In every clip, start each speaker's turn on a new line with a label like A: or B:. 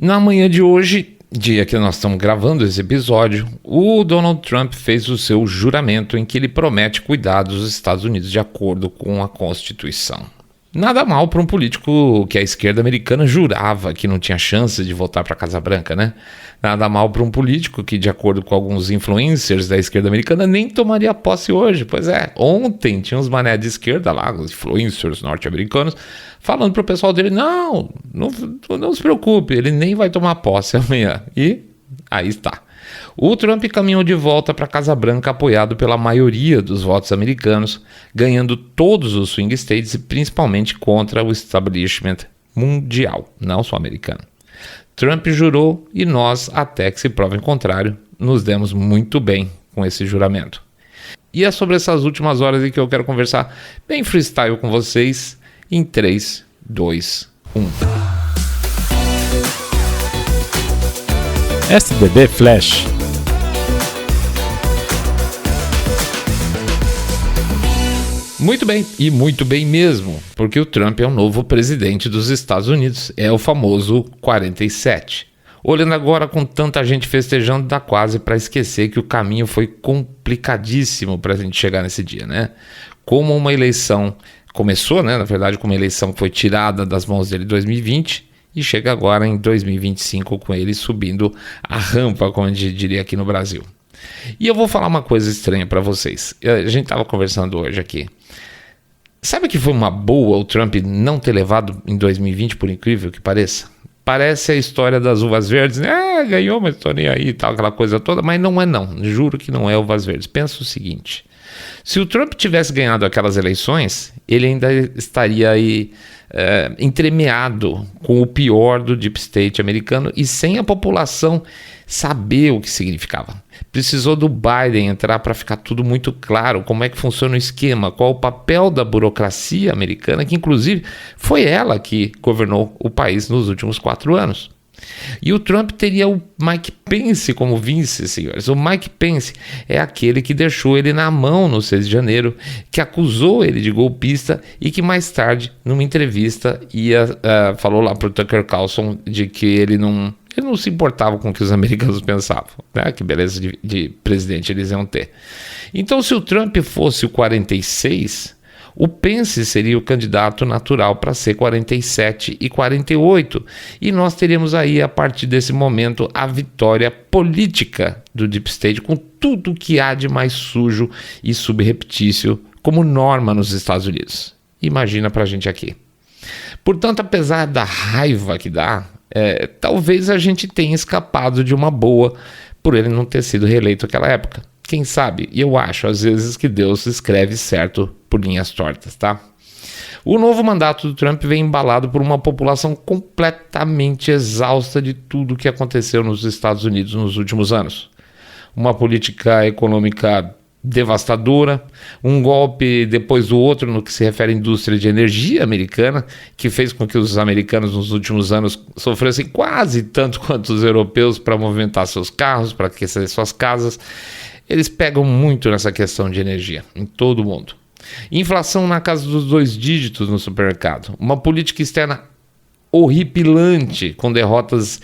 A: Na manhã de hoje, dia que nós estamos gravando esse episódio, o Donald Trump fez o seu juramento em que ele promete cuidar dos Estados Unidos de acordo com a Constituição. Nada mal para um político que a esquerda americana jurava que não tinha chance de voltar para a Casa Branca, né? Nada mal para um político que, de acordo com alguns influencers da esquerda americana, nem tomaria posse hoje. Pois é, ontem tinha uns mané de esquerda lá, os influencers norte-americanos, falando para o pessoal dele, não se preocupe, ele nem vai tomar posse amanhã. E aí está. O Trump caminhou de volta para a Casa Branca apoiado pela maioria dos votos americanos, ganhando todos os swing states e principalmente contra o establishment mundial, não só americano. Trump jurou e nós, até que se prove em contrário, nos demos muito bem com esse juramento. E é sobre essas últimas horas em que eu quero conversar bem freestyle com vocês em 3, 2, 1.
B: SBB Flash.
A: Muito bem, e muito bem mesmo, porque o Trump é o novo presidente dos Estados Unidos, é o famoso 47. Olhando agora com tanta gente festejando, dá quase para esquecer que o caminho foi complicadíssimo para a gente chegar nesse dia, né? Como uma eleição começou, né? Na verdade, como uma eleição que foi tirada das mãos dele em 2020 e chega agora em 2025 com ele subindo a rampa, como a gente diria aqui no Brasil. E eu vou falar uma coisa estranha para vocês. A gente estava conversando hoje aqui. Sabe que foi uma boa o Trump não ter levado em 2020, por incrível que pareça? Parece a história das uvas verdes, né? Ganhou, mas estou nem aí e tal, aquela coisa toda, mas não é não. Juro que não é uvas verdes. Pensa o seguinte, se o Trump tivesse ganhado aquelas eleições, ele ainda estaria aí entremeado com o pior do Deep State americano e sem a população saber o que significava. Precisou do Biden entrar para ficar tudo muito claro, como é que funciona o esquema, qual o papel da burocracia americana, que inclusive foi ela que governou o país nos últimos 4 anos. E o Trump teria o Mike Pence como vice, senhores. O Mike Pence é aquele que deixou ele na mão no 6 de janeiro, que acusou ele de golpista e que mais tarde, numa entrevista, falou lá para o Tucker Carlson de que ele não se importava com o que os americanos pensavam, né? Que beleza de presidente eles iam ter. Então, se o Trump fosse o 46, o Pence seria o candidato natural para ser 47 e 48. E nós teríamos aí, a partir desse momento, a vitória política do Deep State, com tudo que há de mais sujo e subreptício como norma nos Estados Unidos. Imagina pra gente aqui. Portanto, apesar da raiva que dá, talvez a gente tenha escapado de uma boa por ele não ter sido reeleito naquela época. Quem sabe? E eu acho, às vezes, que Deus escreve certo por linhas tortas, tá? O novo mandato do Trump vem embalado por uma população completamente exausta de tudo que aconteceu nos Estados Unidos nos últimos anos. Uma política econômica devastadora, um golpe depois do outro no que se refere à indústria de energia americana, que fez com que os americanos nos últimos anos sofressem quase tanto quanto os europeus para movimentar seus carros, para aquecer suas casas. Eles pegam muito nessa questão de energia, em todo o mundo. Inflação na casa dos 2 dígitos no supermercado. Uma política externa horripilante, com derrotas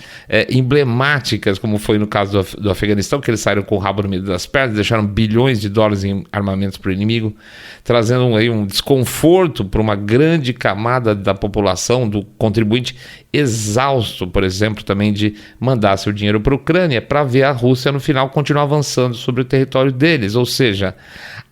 A: emblemáticas, como foi no caso do Afeganistão, que eles saíram com o rabo no meio das pernas, deixaram bilhões de dólares em armamentos para o inimigo, trazendo aí um desconforto para uma grande camada da população, do contribuinte exausto, por exemplo, também de mandar seu dinheiro para a Ucrânia, para ver a Rússia no final continuar avançando sobre o território deles. Ou seja,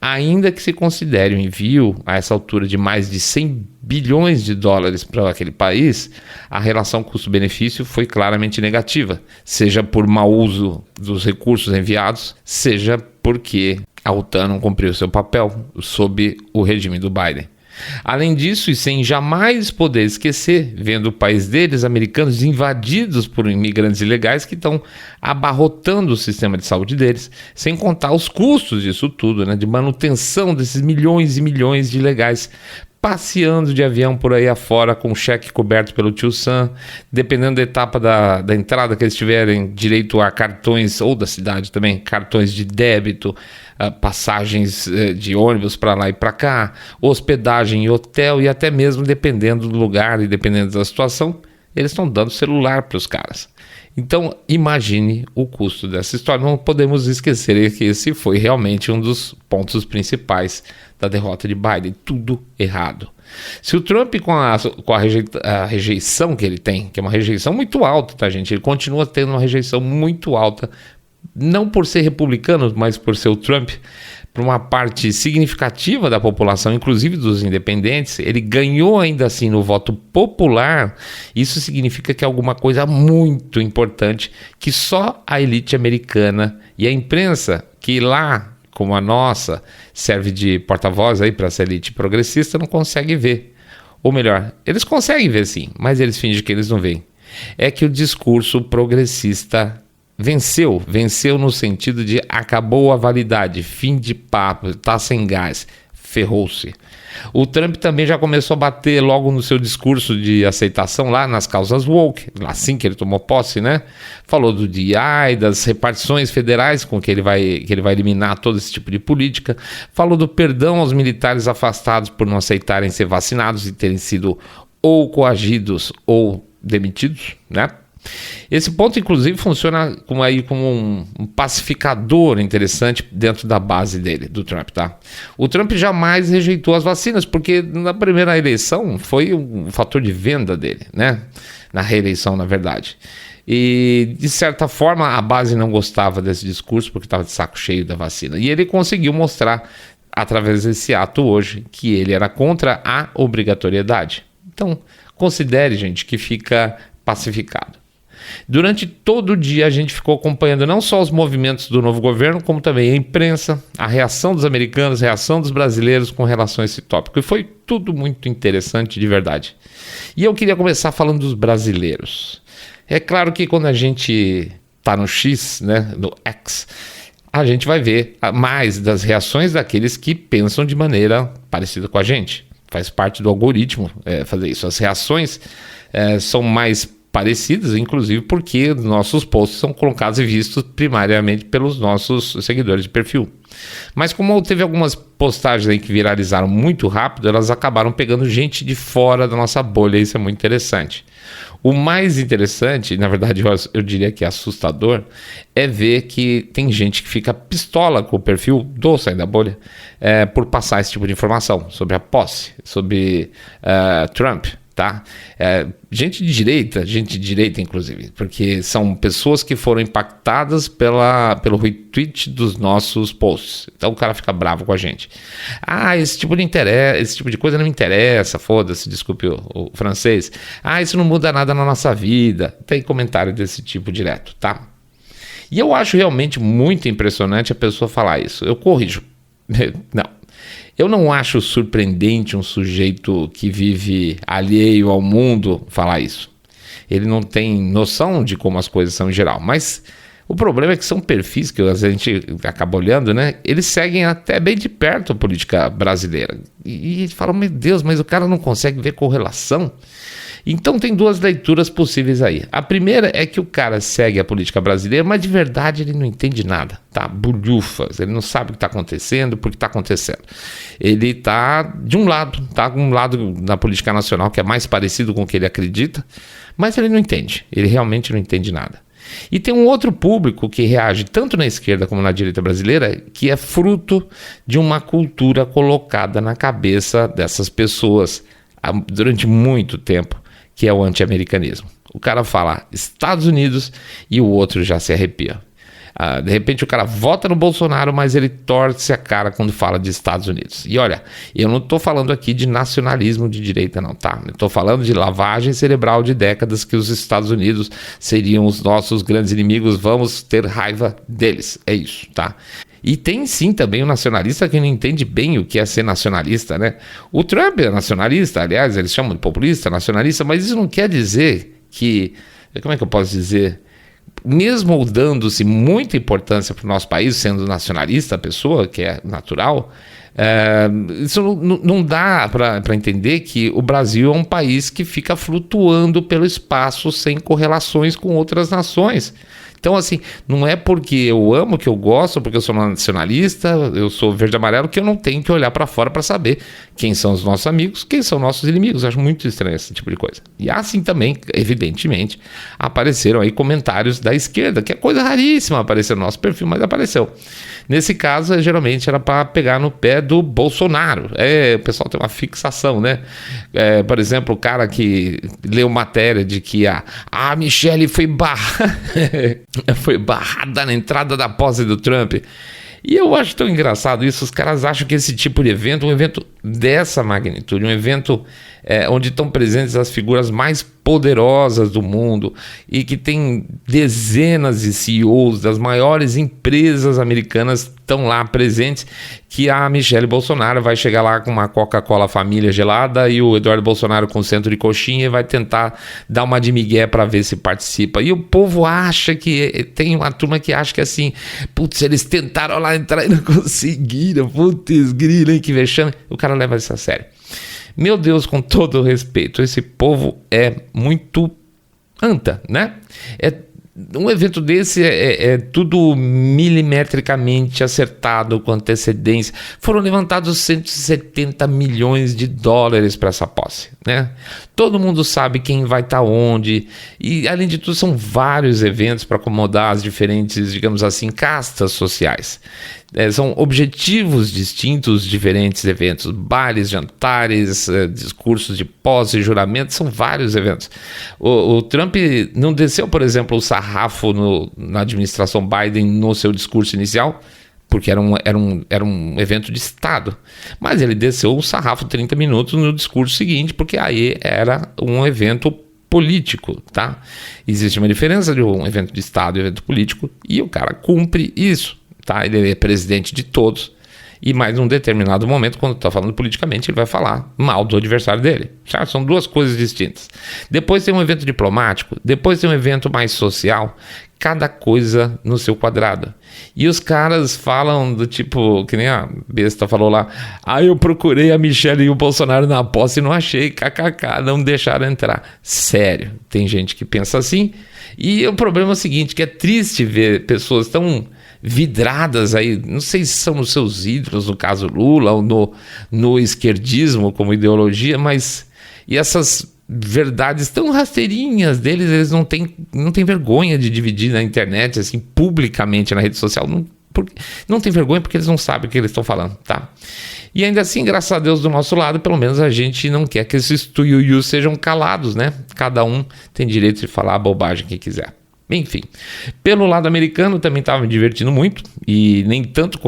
A: ainda que se considere o envio a essa altura de mais de 100 bilhões de dólares para aquele país, a relação custo-benefício foi claramente negativa, seja por mau uso dos recursos enviados, seja porque a OTAN não cumpriu seu papel sob o regime do Biden. Além disso, e sem jamais poder esquecer, vendo o país deles, americanos, invadidos por imigrantes ilegais que estão abarrotando o sistema de saúde deles, sem contar os custos disso tudo, né, de manutenção desses milhões e milhões de ilegais passeando de avião por aí afora com cheque coberto pelo tio Sam, dependendo da etapa da entrada que eles tiverem direito a cartões, ou da cidade também, cartões de débito, passagens de ônibus para lá e para cá, hospedagem em hotel e até mesmo, dependendo do lugar e dependendo da situação, eles estão dando celular para os caras. Então, imagine o custo dessa história. Não podemos esquecer que esse foi realmente um dos pontos principais da derrota de Biden. Tudo errado. Se o Trump, com a rejeição que ele tem, que é uma rejeição muito alta, tá, gente? Ele continua tendo uma rejeição muito alta, não por ser republicano, mas por ser o Trump, para uma parte significativa da população, inclusive dos independentes. Ele ganhou ainda assim no voto popular. Isso significa que é alguma coisa muito importante que só a elite americana e a imprensa, que lá, como a nossa, serve de porta-voz aí para essa elite progressista, não consegue ver. Ou melhor, eles conseguem ver sim, mas eles fingem que eles não veem. É que o discurso progressista venceu no sentido de acabou a validade, fim de papo, tá sem gás, ferrou-se. O Trump também já começou a bater logo no seu discurso de aceitação lá nas causas woke, assim que ele tomou posse, né? Falou do DI, das repartições federais com que ele vai eliminar todo esse tipo de política. Falou do perdão aos militares afastados por não aceitarem ser vacinados e terem sido ou coagidos ou demitidos, né? Esse ponto, inclusive, funciona como um pacificador interessante dentro da base dele, do Trump, tá? O Trump jamais rejeitou as vacinas, porque na primeira eleição foi um fator de venda dele, né? Na reeleição, na verdade. E, de certa forma, a base não gostava desse discurso, porque estava de saco cheio da vacina. E ele conseguiu mostrar, através desse ato hoje, que ele era contra a obrigatoriedade. Então, considere, gente, que fica pacificado. Durante todo o dia a gente ficou acompanhando não só os movimentos do novo governo, como também a imprensa, a reação dos americanos, a reação dos brasileiros com relação a esse tópico. E foi tudo muito interessante de verdade. E eu queria começar falando dos brasileiros. É claro que quando a gente está no X, né, no X, a gente vai ver mais das reações daqueles que pensam de maneira parecida com a gente. Faz parte do algoritmo fazer isso. As reações são mais parecidas, inclusive porque nossos posts são colocados e vistos primariamente pelos nossos seguidores de perfil. Mas como teve algumas postagens aí que viralizaram muito rápido, elas acabaram pegando gente de fora da nossa bolha, e isso é muito interessante. O mais interessante, na verdade eu diria que é assustador, é ver que tem gente que fica pistola com o perfil do Sai da Bolha por passar esse tipo de informação sobre a posse, sobre Trump. Tá? Gente de direita inclusive, porque são pessoas que foram impactadas pelo retweet dos nossos posts. Então o cara fica bravo com a gente. Esse tipo de coisa não me interessa, foda-se, desculpe o francês. Isso não muda nada na nossa vida. Tem comentário desse tipo direto, tá? E eu acho realmente muito impressionante a pessoa falar isso. Eu corrijo. Não. Eu não acho surpreendente um sujeito que vive alheio ao mundo falar isso. Ele não tem noção de como as coisas são em geral. Mas o problema é que são perfis que a gente acaba olhando, né? Eles seguem até bem de perto a política brasileira. E falam, meu Deus, mas o cara não consegue ver correlação? Então tem duas leituras possíveis aí. A primeira é que o cara segue a política brasileira, mas de verdade ele não entende nada, tá? Bulhufas, ele não sabe o que está acontecendo, por que está acontecendo. Ele está de um lado na política nacional que é mais parecido com o que ele acredita, mas ele não entende, ele realmente não entende nada. E tem um outro público que reage tanto na esquerda como na direita brasileira, que é fruto de uma cultura colocada na cabeça dessas pessoas durante muito tempo, que é o anti-americanismo. O cara fala Estados Unidos e o outro já se arrepia. De repente o cara vota no Bolsonaro, mas ele torce a cara quando fala de Estados Unidos. E olha, eu não estou falando aqui de nacionalismo de direita não, tá? Eu estou falando de lavagem cerebral de décadas que os Estados Unidos seriam os nossos grandes inimigos, vamos ter raiva deles. É isso, tá? E tem sim também o nacionalista que não entende bem o que é ser nacionalista, né? O Trump é nacionalista, aliás, eles chamam de populista, nacionalista, mas isso não quer dizer que, como é que eu posso dizer, mesmo dando-se muita importância para o nosso país, sendo nacionalista a pessoa, que é natural, Isso não dá para entender que o Brasil é um país que fica flutuando pelo espaço sem correlações com outras nações. Então, assim, não é porque eu amo, que eu gosto, porque eu sou nacionalista, eu sou verde e amarelo, que eu não tenho que olhar para fora para saber quem são os nossos amigos, quem são nossos inimigos. Eu acho muito estranho esse tipo de coisa. E assim também, evidentemente, apareceram aí comentários da esquerda, que é coisa raríssima aparecer no nosso perfil, mas apareceu. Nesse caso, geralmente era para pegar no pé do Bolsonaro. O pessoal tem uma fixação, né? Por exemplo, o cara que leu matéria de que a Michelle foi barrada na entrada da posse do Trump. E eu acho tão engraçado isso. Os caras acham que esse tipo de evento, um evento dessa magnitude, um evento onde estão presentes as figuras mais poderosas do mundo e que tem dezenas de CEOs das maiores empresas americanas estão lá presentes, que a Michelle Bolsonaro vai chegar lá com uma Coca-Cola família gelada e o Eduardo Bolsonaro com centro de coxinha e vai tentar dar uma de migué para ver se participa. E o povo acha que tem uma turma que acha que assim, putz, eles tentaram lá entrar e não conseguiram, putz, grilo, hein, que vexame. O cara leva isso a sério. Meu Deus, com todo o respeito, esse povo é muito anta, né? Um evento desse é tudo milimetricamente acertado com antecedência. Foram levantados 170 milhões de dólares para essa posse, né? Todo mundo sabe quem vai estar onde. E, além de tudo, são vários eventos para acomodar as diferentes, digamos assim, castas sociais. São objetivos distintos, diferentes eventos, bailes, jantares, discursos de posse, juramentos, são vários eventos. O Trump não desceu, por exemplo, o sarrafo na administração Biden no seu discurso inicial, porque era um evento de Estado, mas ele desceu o sarrafo 30 minutos no discurso seguinte, porque aí era um evento político, tá? Existe uma diferença de um evento de Estado e um evento político, e o cara cumpre isso. Tá? Ele é presidente de todos e mais num determinado momento, quando está falando politicamente, ele vai falar mal do adversário dele. Certo? São duas coisas distintas. Depois tem um evento diplomático, depois tem um evento mais social, cada coisa no seu quadrado. E os caras falam do tipo, que nem a besta falou lá, eu procurei a Michelle e o Bolsonaro na posse e não achei, kkk, não deixaram entrar. Sério, tem gente que pensa assim. E o problema é o seguinte, que é triste ver pessoas tão vidradas aí, não sei se são nos seus ídolos, no caso Lula, ou no esquerdismo como ideologia, mas e essas verdades tão rasteirinhas deles, eles não têm vergonha de dividir na internet, assim, publicamente na rede social, não tem vergonha porque eles não sabem o que eles estão falando, tá? E ainda assim, graças a Deus, do nosso lado, pelo menos a gente não quer que esses tuiuius sejam calados, né? Cada um tem direito de falar a bobagem que quiser. Enfim, pelo lado americano também estava me divertindo muito, e nem tanto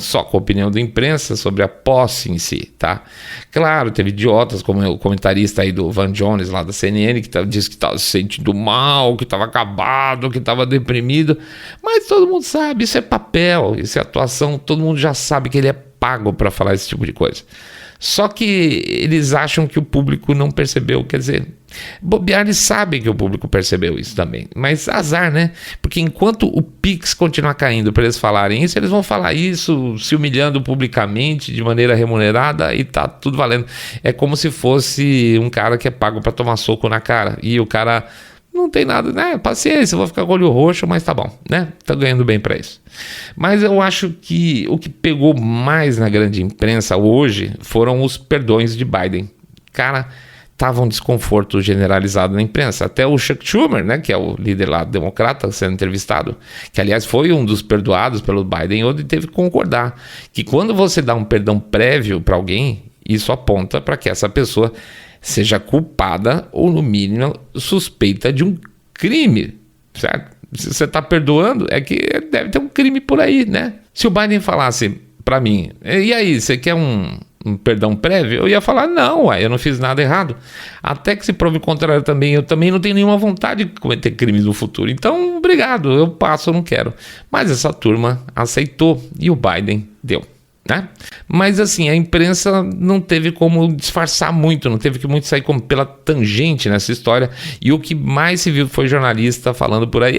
A: só com a opinião da imprensa sobre a posse em si, tá? Claro, teve idiotas como o comentarista aí do Van Jones lá da CNN, que disse que estava se sentindo mal, que estava acabado, que estava deprimido, mas todo mundo sabe, isso é papel, isso é atuação, todo mundo já sabe que ele é pago para falar esse tipo de coisa. Só que eles acham que o público não percebeu, quer dizer, bobear, eles sabem que o público percebeu isso também, mas azar, né? Porque enquanto o Pix continuar caindo para eles falarem isso, eles vão falar isso se humilhando publicamente, de maneira remunerada, e tá tudo valendo. É como se fosse um cara que é pago para tomar soco na cara, e o cara não tem nada, né? Paciência, eu vou ficar com o olho roxo, mas tá bom, né? Tá ganhando bem pra isso. Mas eu acho que o que pegou mais na grande imprensa hoje foram os perdões de Biden. Cara, tava um desconforto generalizado na imprensa. Até o Chuck Schumer, né, que é o líder lá democrata, sendo entrevistado, que aliás foi um dos perdoados pelo Biden, onde teve que concordar que quando você dá um perdão prévio para alguém, isso aponta para que essa pessoa seja culpada ou, no mínimo, suspeita de um crime, certo? Se você está perdoando, é que deve ter um crime por aí, né? Se o Biden falasse para mim, e aí, você quer um perdão prévio? Eu ia falar, não, eu não fiz nada errado. Até que se prove o contrário também, eu também não tenho nenhuma vontade de cometer crimes no futuro. Então, obrigado, eu passo, eu não quero. Mas essa turma aceitou e o Biden deu. né? Mas assim, a imprensa não teve como disfarçar muito, não teve que muito sair como pela tangente nessa história, e o que mais se viu foi jornalista falando por aí,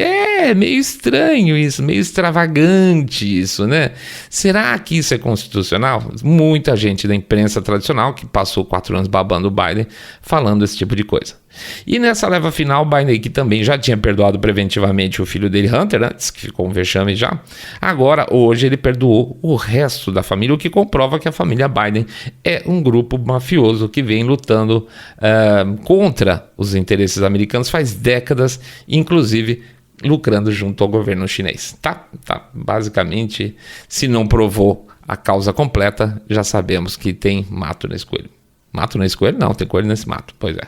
A: meio estranho isso, meio extravagante isso, né? Será que isso é constitucional? Muita gente da imprensa tradicional, que passou 4 anos babando o Biden, falando esse tipo de coisa. E nessa leva final, o Biden, que também já tinha perdoado preventivamente o filho dele, Hunter, antes, que ficou um vexame já, agora, hoje, ele perdoou o resto da família, o que comprova que a família Biden é um grupo mafioso que vem lutando contra os interesses americanos faz décadas, inclusive lucrando junto ao governo chinês. Tá, basicamente, se não provou a causa completa, já sabemos que tem mato nesse coelho. Mato nesse coelho? Não, tem coelho nesse mato, pois é.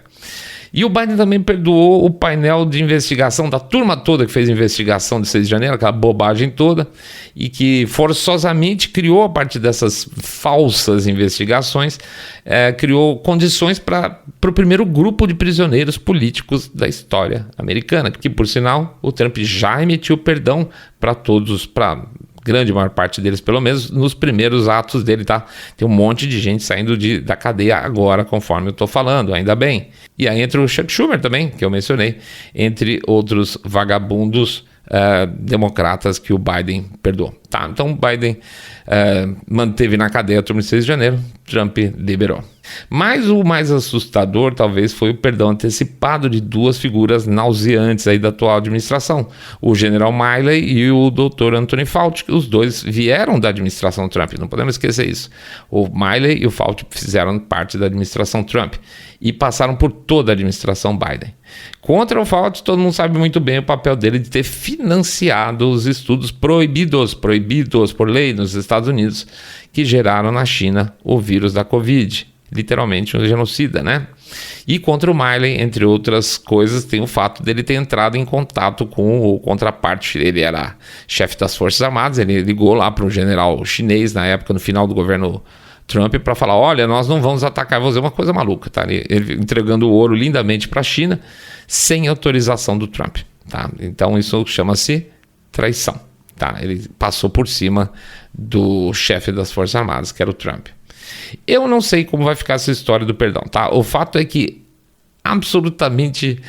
A: E o Biden também perdoou o painel de investigação da turma toda que fez investigação de 6 de janeiro, aquela bobagem toda, e que forçosamente criou, a partir dessas falsas investigações, criou condições para o primeiro grupo de prisioneiros políticos da história americana, que, por sinal, o Trump já emitiu perdão para todos, para grande maior parte deles, pelo menos nos primeiros atos dele, tá? Tem um monte de gente saindo da cadeia agora, conforme eu tô falando, ainda bem. E aí entra o Chuck Schumer também, que eu mencionei, entre outros vagabundos democratas que o Biden perdoou. Tá, então o Biden manteve na cadeia a turma de 6 de janeiro, Trump liberou. Mas o mais assustador talvez foi o perdão antecipado de 2 figuras nauseantes aí da atual administração, o general Milley e o Dr. Anthony Fauci. Os dois vieram da administração Trump, não podemos esquecer isso. O Milley e o Fauci fizeram parte da administração Trump e passaram por toda a administração Biden. Contra o Fauci, todo mundo sabe muito bem o papel dele de ter financiado os estudos proibidos por lei nos Estados Unidos, que geraram na China o vírus da Covid. Literalmente um genocida, né? E contra o Milley, entre outras coisas, tem o fato dele ter entrado em contato com o contraparte. Ele era chefe das Forças Armadas, ele ligou lá para um general chinês, na época, no final do governo Trump, para falar, olha, nós não vamos atacar, vou fazer uma coisa maluca, tá? Ele entregando o ouro lindamente para a China, sem autorização do Trump, tá? Então isso chama-se traição, tá? Ele passou por cima do chefe das Forças Armadas, que era o Trump. Eu não sei como vai ficar essa história do perdão, tá? O fato é que absolutamente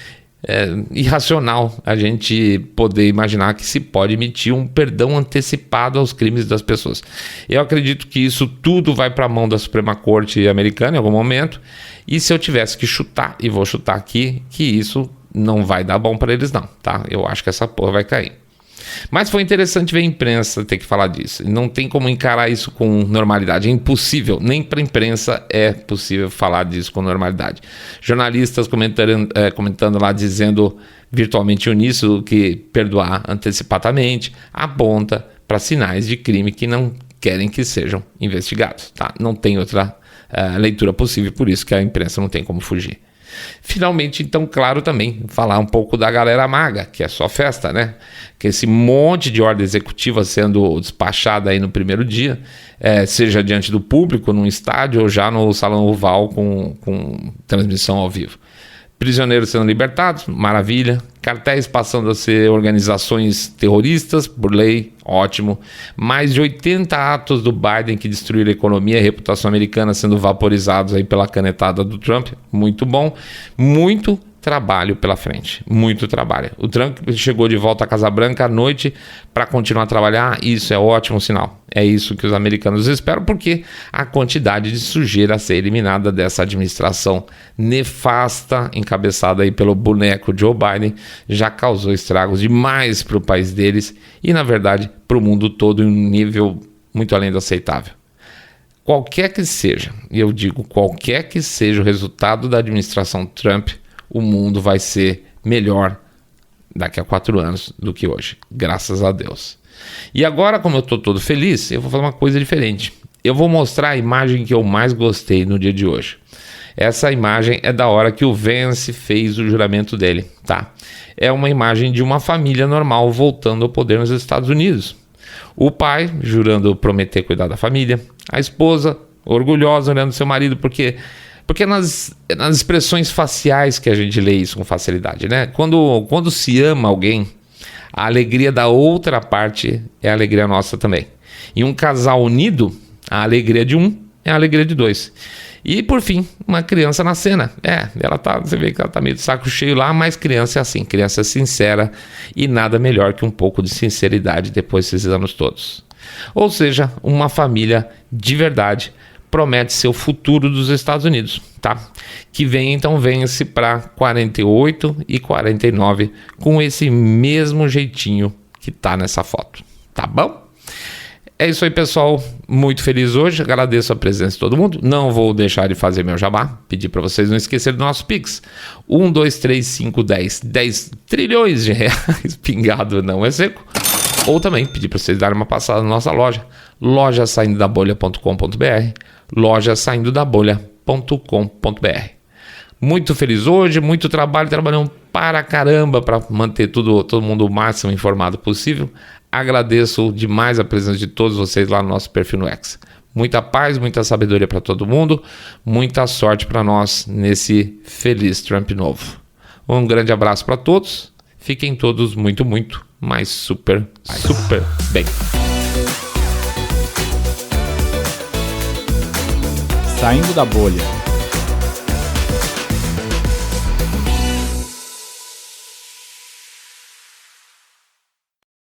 A: irracional a gente poder imaginar que se pode emitir um perdão antecipado aos crimes das pessoas. Eu acredito que isso tudo vai para a mão da Suprema Corte americana em algum momento, e se eu tivesse que chutar, e vou chutar aqui, que isso não vai dar bom para eles não, tá? Eu acho que essa porra vai cair. Mas foi interessante ver a imprensa ter que falar disso. Não tem como encarar isso com normalidade. É impossível. Nem para a imprensa é possível falar disso com normalidade. Jornalistas comentando lá, dizendo virtualmente uníssono que perdoar antecipadamente aponta para sinais de crime que não querem que sejam investigados. Tá? Não tem outra leitura possível, por isso que a imprensa não tem como fugir. Finalmente, então, claro, também falar um pouco da galera maga, que é só festa, né? Que esse monte de ordem executiva sendo despachada aí no primeiro dia, seja diante do público, num estádio ou já no Salão Oval com transmissão ao vivo. Prisioneiros sendo libertados, maravilha. Cartéis passando a ser organizações terroristas, por lei, ótimo. Mais de 80 atos do Biden que destruíram a economia e a reputação americana sendo vaporizados aí pela canetada do Trump, muito bom. Muito trabalho pela frente, muito trabalho. O Trump chegou de volta à Casa Branca à noite para continuar a trabalhar, isso é ótimo sinal. É isso que os americanos esperam, porque a quantidade de sujeira a ser eliminada dessa administração nefasta, encabeçada aí pelo boneco Joe Biden, já causou estragos demais para o país deles e, na verdade, para o mundo todo em um nível muito além do aceitável. Qualquer que seja, e eu digo qualquer que seja o resultado da administração Trump, o mundo vai ser melhor daqui a 4 anos do que hoje, graças a Deus. E agora, como eu estou todo feliz, eu vou fazer uma coisa diferente. Eu vou mostrar a imagem que eu mais gostei no dia de hoje. Essa imagem é da hora que o Vance fez o juramento dele, tá? É uma imagem de uma família normal voltando ao poder nos Estados Unidos. O pai jurando prometer cuidar da família, a esposa orgulhosa olhando seu marido, porque nas expressões faciais que a gente lê isso com facilidade, né? Quando se ama alguém, a alegria da outra parte é a alegria nossa também. E um casal unido, A alegria de um é a alegria de dois. E por fim, uma criança na cena. Você vê que ela tá meio de saco cheio lá, mas criança é assim, criança é sincera e nada melhor que um pouco de sinceridade depois desses anos todos. Ou seja, uma família de verdade promete ser o futuro dos Estados Unidos, tá? Que vence para 48 e 49 com esse mesmo jeitinho que tá nessa foto, tá bom? É isso aí, pessoal. Muito feliz hoje. Agradeço a presença de todo mundo. Não vou deixar de fazer meu jabá. Pedir para vocês não esquecerem do nosso Pix. 1, 2, 3, 5, 10 trilhões de reais. Pingado não é seco. Ou também pedir para vocês darem uma passada na nossa loja. lojasaindodabolha.com.br. lojasaindodabolha.com.br. Muito feliz hoje. Muito trabalho. Trabalhamos para caramba para manter todo mundo o máximo informado possível. Agradeço demais a presença de todos vocês lá no nosso perfil no X. Muita paz, muita sabedoria para todo mundo, muita sorte para nós nesse feliz Trump novo. Um grande abraço para todos. Fiquem todos muito, mas super bem.
B: Saindo da bolha.